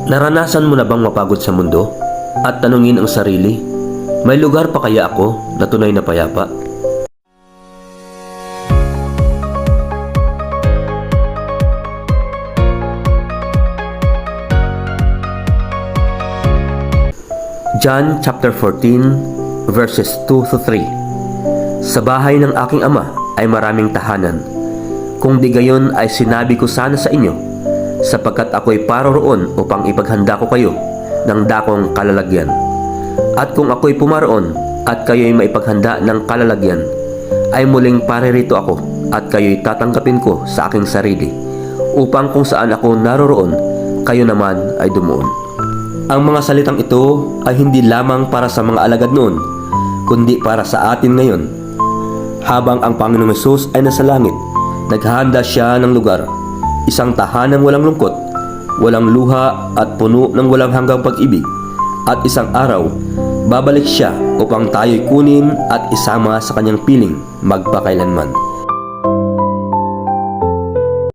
Naranasan mo na bang mapagod sa mundo at tanungin ang sarili, may lugar pa kaya ako na tunay na payapa? John chapter 14 verses 2 to 3. Sa bahay ng aking ama ay maraming tahanan. Kung di gayon ay sinabi ko sana sa inyo, sapagkat ako'y paroroon upang ipaghanda ko kayo ng dakong kalalagyan. At kung ako'y pumaroon at kayo'y maipaghanda ng kalalagyan, ay muling paririto ako at kayo'y tatanggapin ko sa aking sarili, upang kung saan ako naroroon, kayo naman ay dumuon. Ang mga salitang ito ay hindi lamang para sa mga alagad noon, kundi para sa atin ngayon. Habang ang Panginoong Hesus ay nasa langit, naghahanda siya ng lugar, isang tahanang walang lungkot, walang luha at puno ng walang hanggang pag-ibig. At isang araw, babalik siya upang tayo'y kunin at isama sa kanyang piling magpakailanman.